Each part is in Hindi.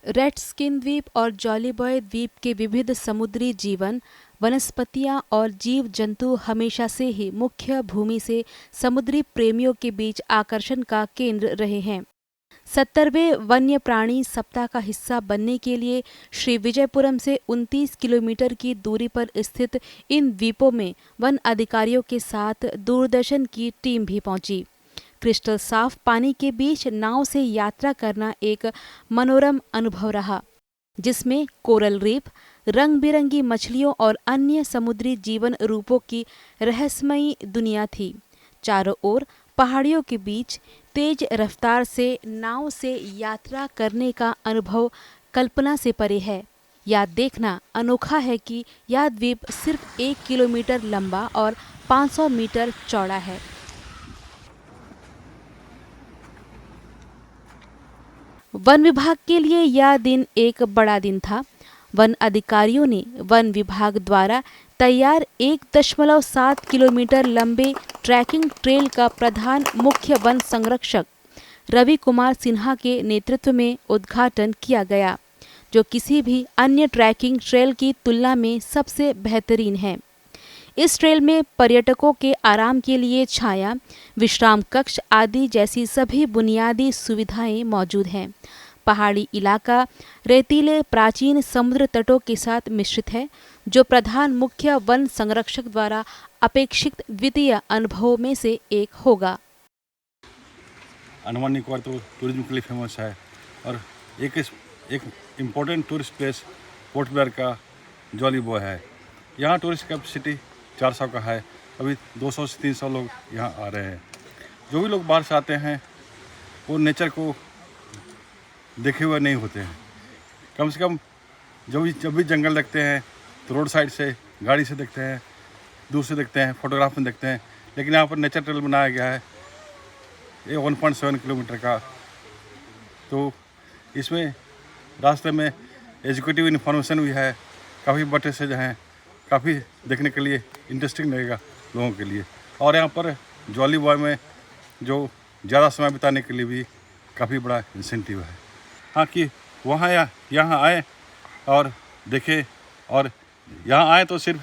रेड स्किन द्वीप और जॉली बॉय द्वीप के विविध समुद्री जीवन, वनस्पतियां और जीव जंतु हमेशा से ही मुख्य भूमि से समुद्री प्रेमियों के बीच आकर्षण का केंद्र रहे हैं। 70वें वन्य प्राणी सप्ताह का हिस्सा बनने के लिए श्री विजयपुरम से 29 किलोमीटर की दूरी पर स्थित इन द्वीपों में वन अधिकारियों के साथ दूरदर्शन की टीम भी पहुंची। क्रिस्टल साफ पानी के बीच नाव से यात्रा करना एक मनोरम अनुभव रहा, जिसमें कोरल रीफ, रंग बिरंगी मछलियों और अन्य समुद्री जीवन रूपों की रहस्यमयी दुनिया थी। चारों ओर पहाड़ियों के बीच तेज रफ्तार से नाव से यात्रा करने का अनुभव कल्पना से परे है। यह देखना अनोखा है कि यह द्वीप सिर्फ 1 किलोमीटर लंबा और 500 मीटर चौड़ा है। वन विभाग के लिए यह दिन एक बड़ा दिन था। वन अधिकारियों ने वन विभाग द्वारा तैयार 1.7 किलोमीटर लंबे ट्रैकिंग ट्रेल का प्रधान मुख्य वन संरक्षक रवि कुमार सिन्हा के नेतृत्व में उद्घाटन किया गया, जो किसी भी अन्य ट्रैकिंग ट्रेल की तुलना में सबसे बेहतरीन है। इस ट्रेल में पर्यटकों के आराम के लिए छाया, विश्राम कक्ष आदि जैसी सभी बुनियादी सुविधाएं मौजूद हैं। पहाड़ी इलाका रेतीले प्राचीन समुद्र तटों के साथ मिश्रित है, जो प्रधान मुख्य वन संरक्षक द्वारा अपेक्षित द्वितीय अनुभवों में से एक होगा। अंडमान निकोबार तो टूरिज्म के लिए फेमस है और एक important tourist place port Blair का जॉली बॉय है। यहाँ टूरिस्ट कैपेसिटी 400 का है। अभी 200 से 300 लोग यहाँ आ रहे हैं। जो भी लोग बाहर से आते हैं वो नेचर को देखे हुए नहीं होते हैं। कम से कम जब भी जंगल देखते हैं तो रोड साइड से गाड़ी से देखते हैं, दूर से देखते हैं, फोटोग्राफ में देखते हैं। लेकिन यहाँ पर नेचर ट्रेल बनाया गया है ये 1.7 किलोमीटर का। तो इसमें रास्ते में एजुकेटिव इन्फॉर्मेशन भी है, काफ़ी बटे से जो हैं, काफ़ी देखने के लिए इंटरेस्टिंग लगेगा लोगों के लिए। और यहाँ पर जॉली बॉय में जो ज़्यादा समय बिताने के लिए भी काफ़ी बड़ा इंसेंटिव है। हाँ कि वहाँ यहाँ आए और देखें, और यहाँ आए तो सिर्फ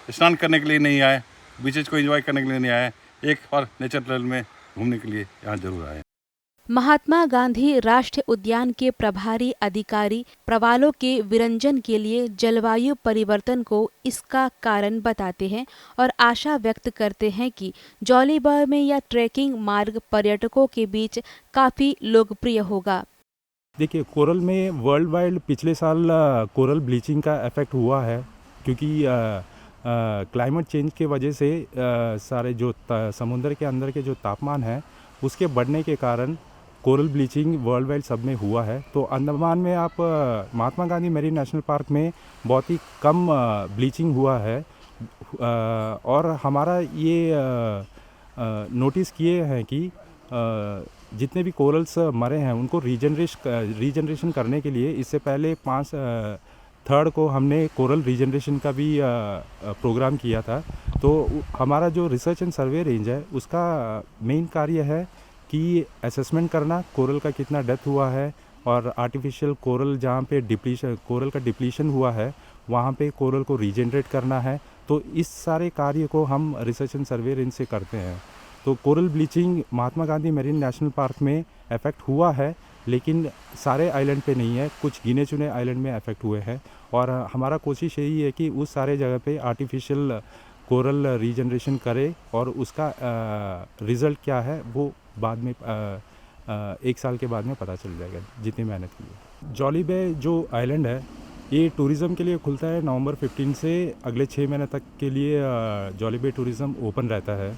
स्नान करने के लिए नहीं आए, बीचेज को एंजॉय करने के लिए नहीं आए, एक बार नेचर ट्रेल में घूमने के लिए यहाँ जरूर आए। महात्मा गांधी राष्ट्रीय उद्यान के प्रभारी अधिकारी प्रवालों के विरंजन के लिए जलवायु परिवर्तन को इसका कारण बताते हैं और आशा व्यक्त करते हैं कि जॉली बॉय में यह ट्रैकिंग मार्ग पर्यटकों के बीच काफ़ी लोकप्रिय होगा। देखिए, कोरल में वर्ल्ड वाइड पिछले साल कोरल ब्लीचिंग का इफेक्ट हुआ है, क्योंकि क्लाइमेट चेंज के वजह से सारे जो समुद्र के अंदर के जो तापमान है उसके बढ़ने के कारण कोरल ब्लीचिंग वर्ल्ड वाइड सब में हुआ है। तो अंडमान में आप Mahatma Gandhi marine national park में बहुत ही कम ब्लीचिंग हुआ है। और हमारा ये नोटिस किए हैं कि जितने भी कोरल्स मरे हैं उनको रीजनरेशन करने के लिए इससे पहले 5 को हमने कोरल रीजनरेशन का भी प्रोग्राम किया था। तो हमारा जो रिसर्च एंड सर्वे रेंज है उसका मेन कार्य है कि असेसमेंट करना कोरल का कितना डेथ हुआ है, और आर्टिफिशियल कोरल जहाँ पे कोरल का डिप्लीशन हुआ है वहाँ पे कोरल को रीजनरेट करना है। तो इस सारे कार्य को हम रिसर्च एंड सर्वे रेंज से करते हैं। तो coral bleaching Mahatma Gandhi marine national park में इफेक्ट हुआ है, लेकिन सारे आइलैंड पे नहीं है, कुछ गिने चुने आइलैंड में इफेक्ट हुए हैं। और हमारा कोशिश यही है कि उस सारे जगह पे आर्टिफिशियल कोरल रीजनरेशन करे, और उसका रिज़ल्ट क्या है वो बाद में 1 साल के बाद में पता चल जाएगा, जितनी मेहनत की है। जॉली बे जो आइलैंड है ये टूरिज़्म के लिए खुलता है नवंबर 15 से अगले 6 महीने तक के लिए। जॉली बे टूरिज़्म ओपन रहता है।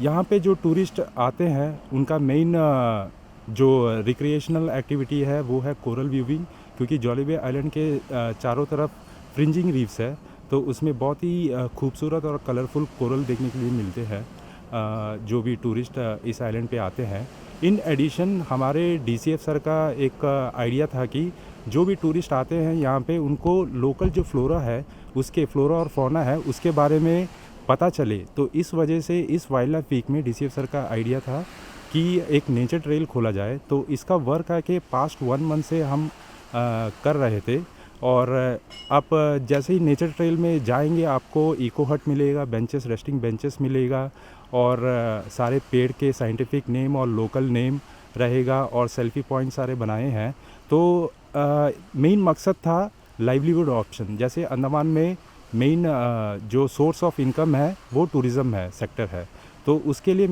यहाँ पे जो टूरिस्ट आते हैं उनका मेन जो रिक्रिएशनल एक्टिविटी है वो है कोरल व्यूइंग, क्योंकि जॉली बे आइलैंड के चारों तरफ फ्रिंजिंग रीफ्स है, तो उसमें बहुत ही खूबसूरत और कलरफुल कोरल देखने के लिए मिलते हैं जो भी टूरिस्ट इस आइलैंड पे आते हैं। इन एडिशन हमारे DCF सर का एक आइडिया था कि जो भी टूरिस्ट आते हैं यहाँ पे उनको लोकल जो फ्लोरा है, उसके फ्लोरा और फौना है उसके बारे में पता चले। तो इस वजह से इस वाइल्ड लाइफ वीक में DCF सर का आइडिया था कि एक नेचर ट्रेल खोला जाए। तो इसका वर्क है कि पास्ट 1 मंथ से हम कर रहे थे। और आप जैसे ही नेचर ट्रेल में जाएंगे आपको इको हट मिलेगा, बेंचेस, रेस्टिंग बेंचेस मिलेगा, और सारे पेड़ के साइंटिफिक नेम और लोकल नेम रहेगा, और सेल्फी पॉइंट सारे बनाए हैं। तो मेन मकसद था लाइवलीहुड ऑप्शन। जैसे अंडमान में मेन जो सोर्स ऑफ इनकम है वो टूरिज़्म है, सेक्टर है। तो उसके लिए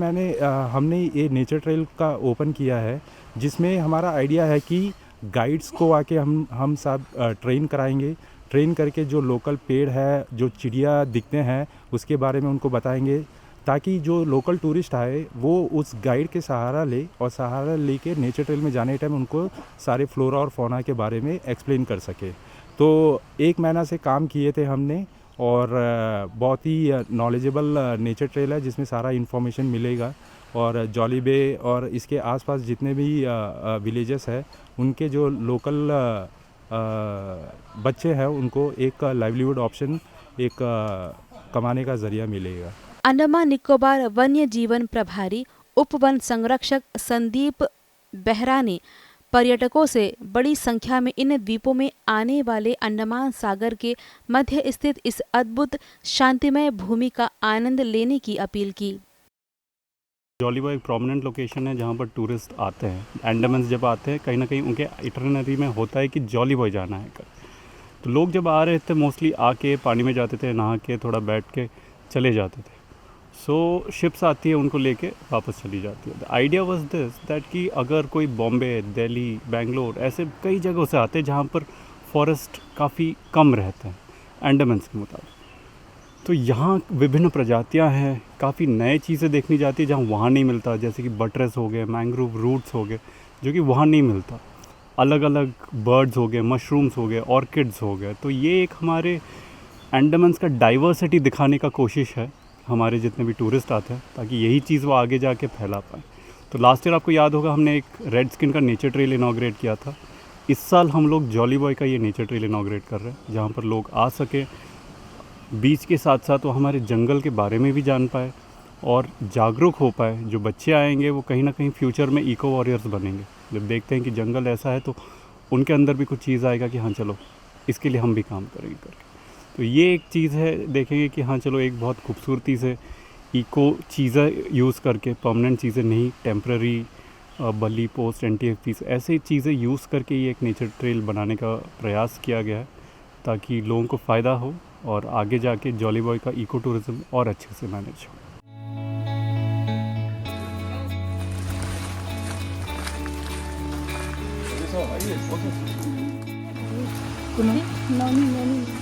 हमने ये नेचर ट्रेल का ओपन किया है, जिसमें हमारा आइडिया है कि गाइड्स को आके हम सब ट्रेन कराएंगे। ट्रेन करके जो लोकल पेड़ है, जो चिड़िया दिखते हैं, उसके बारे में उनको बताएंगे, ताकि जो लोकल टूरिस्ट आए वो उस गाइड के सहारा ले, और सहारा लेके नेचर ट्रेल में जाने टाइम उनको सारे फ्लोरा और फौना के बारे में एक्सप्लेन कर सके। तो 1 महीना से काम किए थे हमने, और बहुत ही नॉलेजेबल नेचर ट्रेल है, जिसमें सारा इन्फॉर्मेशन मिलेगा। और जॉली बे और इसके आसपास जितने भी विलेजेस है, उनके जो लोकल बच्चे हैं, उनको एक लाइवलीहुड ऑप्शन, एक कमाने का ज़रिया मिलेगा। अंडमान निकोबार वन्य जीवन प्रभारी उप वन संरक्षक संदीप बेहरा ने पर्यटकों से बड़ी संख्या में इन द्वीपों में आने वाले अंडमान सागर के मध्य स्थित इस अद्भुत शांतिमय भूमि का आनंद लेने की अपील की। जॉली बॉय एक प्रोमिनेंट लोकेशन है जहाँ पर टूरिस्ट आते हैं। अंडमान जब आते हैं, कहीं ना कहीं उनके इटरनरी में होता है कि जॉली बॉय जाना है कर। तो लोग जब आ रहे थे मोस्टली आके पानी में जाते थे, नहा के थोड़ा बैठ के चले जाते थे। सो शिप्स आती है, उनको लेके वापस चली जाती है। The idea was this that कि अगर कोई बॉम्बे, दिल्ली, बेंगलोर ऐसे कई जगहों से आते हैं जहाँ पर फॉरेस्ट काफ़ी कम रहते हैं अंडमान के मुताबिक, तो यहाँ विभिन्न प्रजातियाँ हैं, काफ़ी नए चीज़ें देखनी जाती है जहाँ वहाँ नहीं मिलता। जैसे कि बटरेस हो गए, मैंग्रोव रूट्स हो गए, जो कि वहाँ नहीं मिलता। अलग अलग बर्ड्स हो गए, मशरूम्स हो गए, ऑर्किड्स हो गए। तो ये एक हमारे अंडमान का डाइवर्सिटी दिखाने का कोशिश है हमारे जितने भी टूरिस्ट आते हैं, ताकि यही चीज़ वो आगे जाके फैला पाए। तो लास्ट ईयर आपको याद होगा हमने एक रेड स्किन का नेचर ट्रेल इनॉग्रेट किया था। इस साल हम लोग जॉली बॉय का ये नेचर ट्रेल इनॉग्रेट कर रहे हैं, जहाँ पर लोग आ सके, बीच के साथ साथ वो हमारे जंगल के बारे में भी जान पाए और जागरूक हो पाए। जो बच्चे आएंगे वो कहीं ना कहीं फ्यूचर में इको वॉरियर्स बनेंगे। जब देखते हैं कि जंगल ऐसा है तो उनके अंदर भी कुछ चीज़ आएगा कि हाँ चलो इसके लिए हम भी काम करेंगे करके। तो ये एक चीज़ है, देखेंगे कि हाँ चलो एक बहुत खूबसूरती से इको चीज़ें यूज़ करके, परमानेंट चीज़ें नहीं, टेम्प्रेरी बली पोस्ट, NTFPs ऐसे चीज़ें यूज़ करके ये एक नेचर ट्रेल बनाने का प्रयास किया गया है, ताकि लोगों को फ़ायदा हो और आगे जाके जॉली बॉय का इको टूरिज़्म और अच्छे से मैनेज हो। Noni.